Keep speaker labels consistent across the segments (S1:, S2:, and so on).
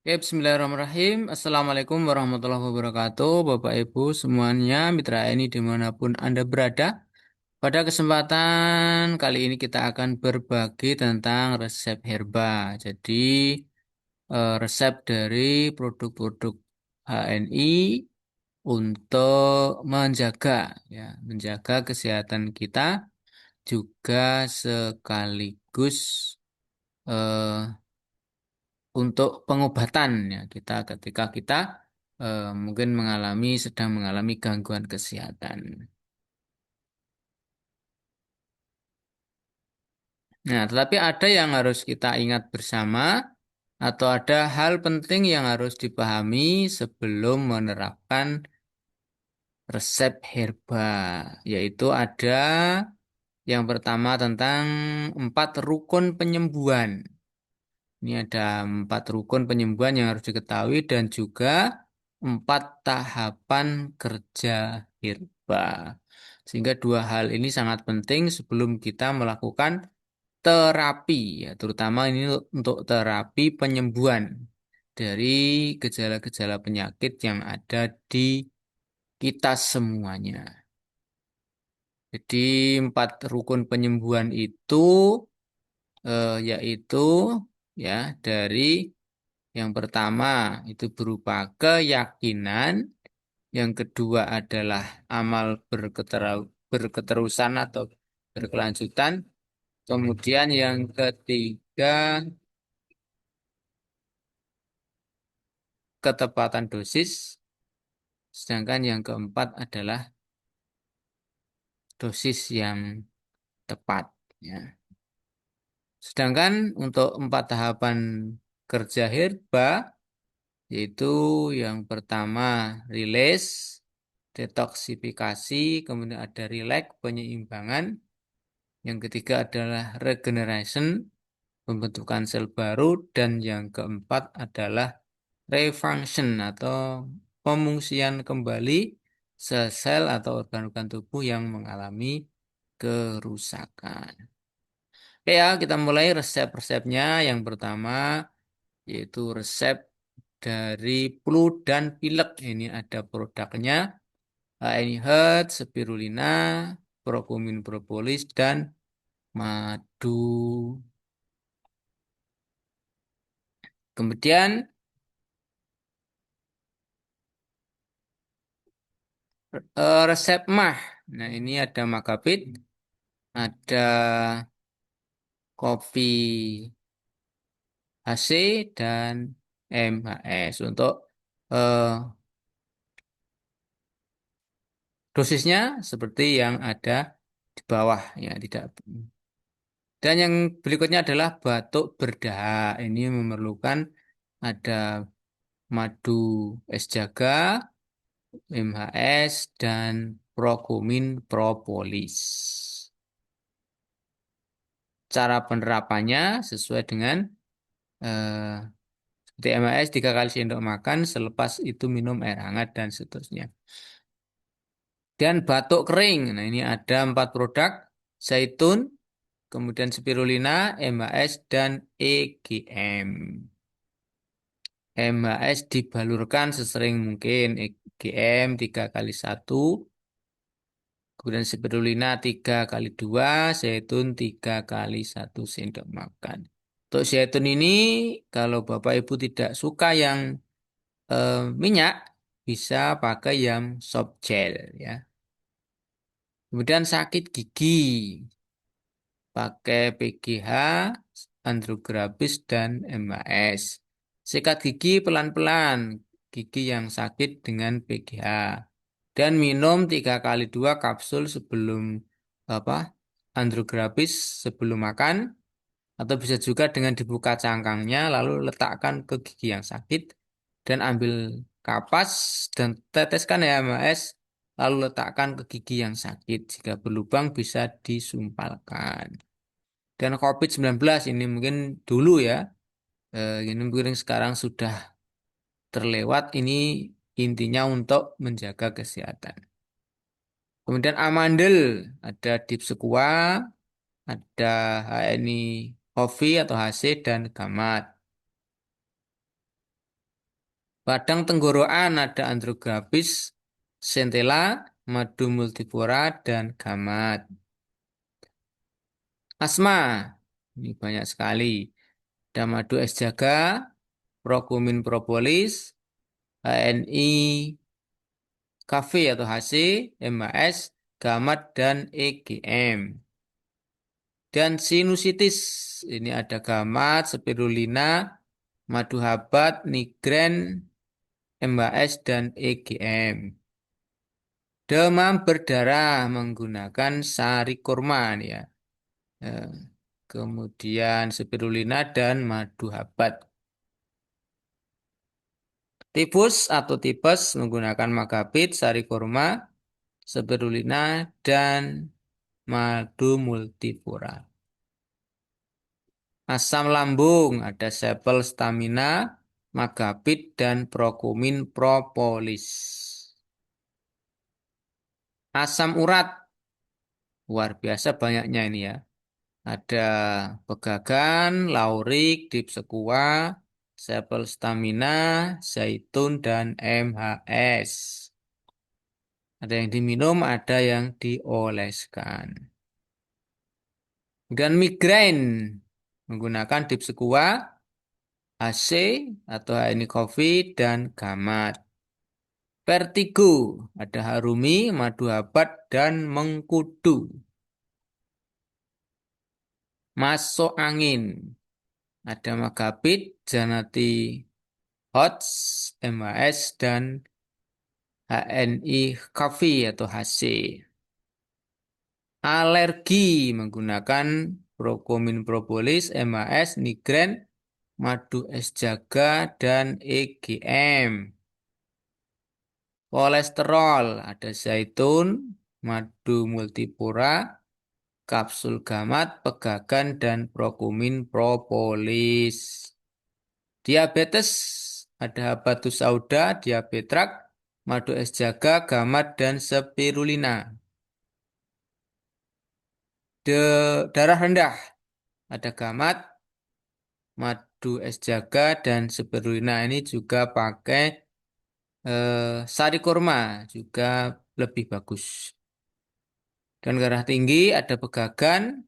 S1: Oke, Bismillahirrahmanirrahim. Assalamualaikum warahmatullahi wabarakatuh, Bapak Ibu semuanya, mitra ini dimanapun Anda berada. Pada kesempatan kali ini kita akan berbagi tentang resep herba. Jadi, resep dari produk-produk HNI untuk menjaga kesehatan kita, juga sekaligus eh, untuk pengobatan ya kita ketika kita mungkin sedang mengalami gangguan kesehatan. Nah, tetapi ada yang harus kita ingat bersama atau ada hal penting yang harus dipahami sebelum menerapkan resep herba, yaitu ada yang pertama tentang 4 rukun penyembuhan. Ini ada 4 rukun penyembuhan yang harus diketahui dan juga 4 tahapan kerja herba. Sehingga dua hal ini sangat penting sebelum kita melakukan terapi, ya, terutama ini untuk terapi penyembuhan dari gejala-gejala penyakit yang ada di kita semuanya. Jadi 4 rukun penyembuhan itu yaitu ya dari yang pertama itu berupa keyakinan, yang kedua adalah amal berketerusan atau berkelanjutan, kemudian yang ketiga ketepatan dosis, sedangkan yang keempat adalah dosis yang tepat. Ya. Sedangkan untuk 4 tahapan kerja herba, yaitu yang pertama rilis, detoksifikasi, kemudian ada relax, penyeimbangan. Yang ketiga adalah regeneration, pembentukan sel baru. Dan yang keempat adalah refunction atau pemungsian kembali sel-sel atau organ-organ tubuh yang mengalami kerusakan. Oke ya, kita mulai resep-resepnya. Yang pertama yaitu resep dari flu dan pilek. Ini ada produknya. Ini Heart, spirulina, Procumin propolis, dan madu. Kemudian resep mah. Nah, ini ada Makapit, ada kopi HC, dan MHS. Untuk eh, dosisnya seperti yang ada di bawah ya, tidak. Dan yang berikutnya adalah batuk berdahak. Ini memerlukan ada madu es jaga, MHS, dan Procumin propolis. Cara penerapannya sesuai dengan eh, seperti MHS 3 kali sendok makan, selepas itu minum air hangat dan seterusnya. Dan batuk kering. Nah, ini ada 4 produk: zaitun, kemudian spirulina, MHS, dan EGM. MHS dibalurkan sesering mungkin, EGM 3 kali 1, kemudian spirulina 3 kali 2, zaitun 3 kali 1 sendok makan. Untuk zaitun ini, kalau Bapak Ibu tidak suka yang minyak, bisa pakai yang soft gel ya. Kemudian sakit gigi, pakai PGH, andrograpis, dan MHS. Sikat gigi pelan-pelan, gigi yang sakit dengan PGH. Dan minum 3 kali 2 kapsul sebelum apa andrograpis sebelum makan, atau bisa juga dengan dibuka cangkangnya lalu letakkan ke gigi yang sakit dan ambil kapas dan teteskan HMAS lalu letakkan ke gigi yang sakit. Jika berlubang bisa disumpalkan. Dan COVID-19 ini mungkin dulu ya, ini mungkin sekarang sudah terlewat. Ini intinya untuk menjaga kesehatan. Kemudian amandel, ada dipsekuwa, ada HNI coffee atau HC, dan gamat. Padang tenggorokan ada Andrographis, Centella, Madu multiflora, dan Gamat. Asma, ini banyak sekali. Ada madu es jaga, Procumin propolis, HNI, Cafe atau HC, MHS, Gamat, dan EGM. Dan sinusitis, ini ada Gamat, Spirulina, Madu habat, Nigren, MHS, dan EGM. Demam berdarah menggunakan sari kurma nih ya. Eh, Kemudian spirulina dan madu habat. Tifus atau tipes menggunakan magapit, sari kurma, spirulina, dan madu multiflora. Asam lambung ada sepel stamina, magapit, dan prokumin propolis. Asam urat, luar biasa banyaknya ini ya. Ada pegagan, laurik, dipsekua, sepel stamina, zaitun, dan MHS. Ada yang diminum, ada yang dioleskan. Dan migrain menggunakan dipsekua, HC atau ini coffee, dan gamat. Vertigo ada harumi, madu habat, dan mengkudu. Masuk angin ada magapit, janati Hots, MHS, dan HNI Coffee atau HC. Alergi menggunakan Procumin propolis, MHS, Nigren, madu es jaga, dan EGM. Kolesterol ada zaitun, madu multiflora, kapsul gamat, pegagan, dan Procumin propolis. Diabetes ada habatus sauda, diabetrak, madu es jaga, gamat, dan spirulina. Darah rendah ada gamat, madu es jaga, dan spirulina ini juga pakai sari kurma juga lebih bagus. Dan darah tinggi ada pegagan,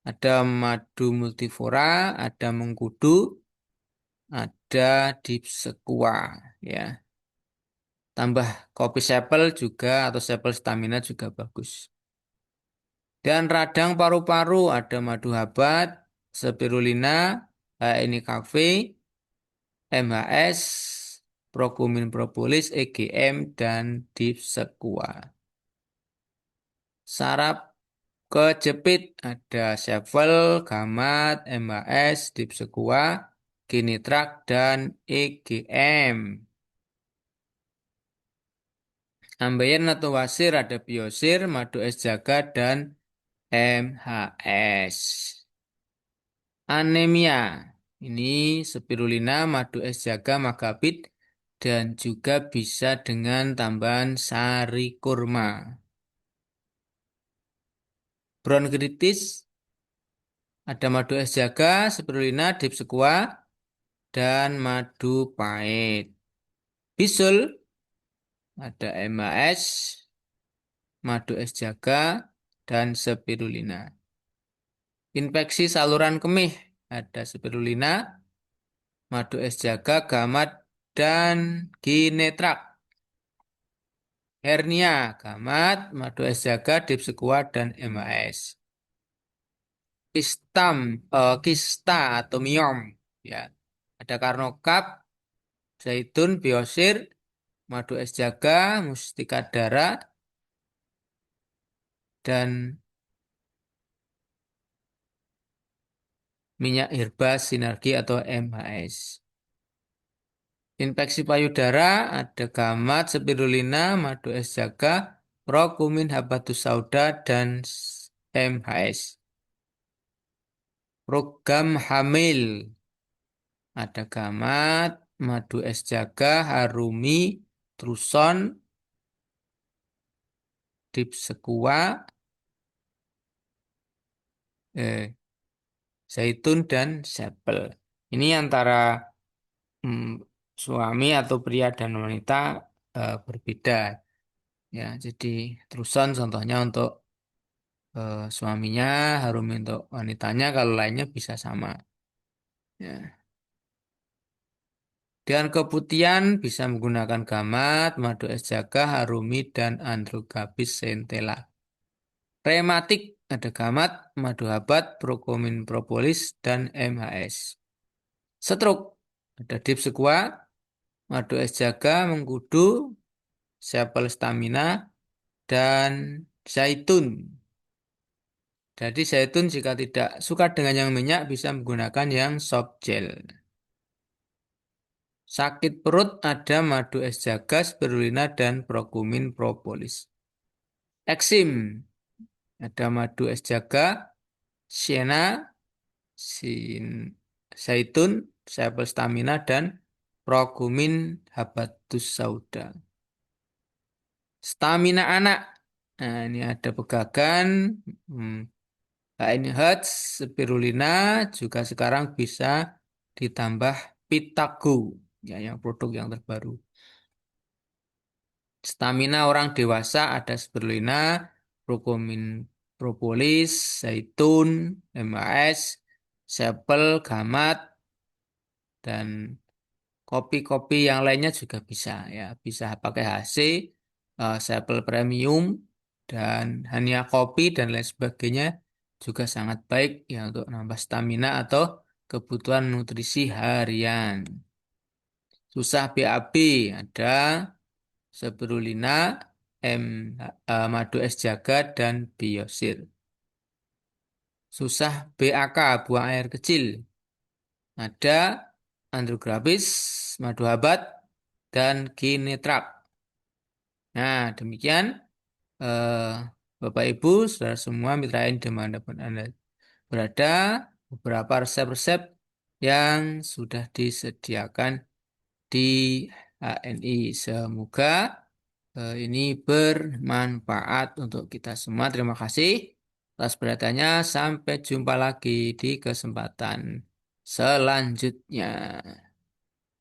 S1: ada madu multiflora, ada mengkudu, ada dipsekua ya. Tambah kopi sepel juga atau sepel stamina juga bagus. Dan radang paru-paru ada madu habat, spirulina, ini cafe, MHS, Procumin propolis, EGM, dan dipsekua. Saraf kejepit ada Sevel, Gamat, MHS, dipsekua, Kinitrak, dan EGM. Ambeien atau wasir ada biosir, madu es jaga, dan MHS. Anemia. Ini spirulina, madu es jaga, magapit, dan juga bisa dengan tambahan sari kurma. Bronkritis ada madu es jaga, spirulina, dipsekua, dan madu pahit. Bisul ada MHS, madu es jaga, dan spirulina. Infeksi saluran kemih ada spirulina, madu es jaga, gamat, dan ginetrak. Hernia, gamat, madu es jaga, dipsekua, dan MHS. Kista atau miom, ya. Ada karnokap, zaitun, biosir, madu es jaga, mustika dara, dan minyak herba sinergi atau MHS. Infeksi payudara ada gamat, spirulina, madu es jaga, Procumin habatus sauda, dan MHS. Program hamil ada gamat, madu es jaga, harumi, truson, dipsekua, zaitun, dan sepel. Ini antara suami atau pria dan wanita berbeda. Ya, jadi terusan contohnya untuk suaminya harum untuk wanitanya, kalau lainnya bisa sama. Ya. Dengan keputihan bisa menggunakan gamat, madu es jaga, harumi, dan androgabis centella. Rematik ada gamat, madu habat, prokomin propolis, dan MHS. Stroke ada dipsekuat, madu es jaga, mengkudu, sepel stamina, dan zaitun. Jadi zaitun jika tidak suka dengan yang minyak bisa menggunakan yang soft gel. Sakit perut ada madu es jaga, spirulina, dan prokumin propolis. Eksim ada madu es jaga, sienna, sin, zaitun, sapel stamina, dan prokumin habatus sauda. Stamina anak. Nah, ini ada pegagan, hmm, ini Hertz, spirulina, juga sekarang bisa ditambah Pitago, ya, yang produk yang terbaru. Stamina orang dewasa ada spirulina, prokumin propolis, zaitun, MAS, sepel, gamat, dan kopi-kopi yang lainnya juga bisa, ya. Bisa pakai HC, sepel premium, dan hanya kopi dan lain sebagainya juga sangat baik ya untuk nambah stamina atau kebutuhan nutrisi harian. Susah BAB ada spirulina, M, madu es jaga, dan biosir. Susah BAK, buang air kecil. Ada andrograpis, madu habat, dan kinetrak. Nah, demikian eh, Bapak Ibu, saudara semua mitra dimanapun Anda berada, beberapa resep-resep yang sudah disediakan di HNI. Semoga ini bermanfaat untuk kita semua. Terima kasih atas perhatiannya. Sampai jumpa lagi di kesempatan selanjutnya.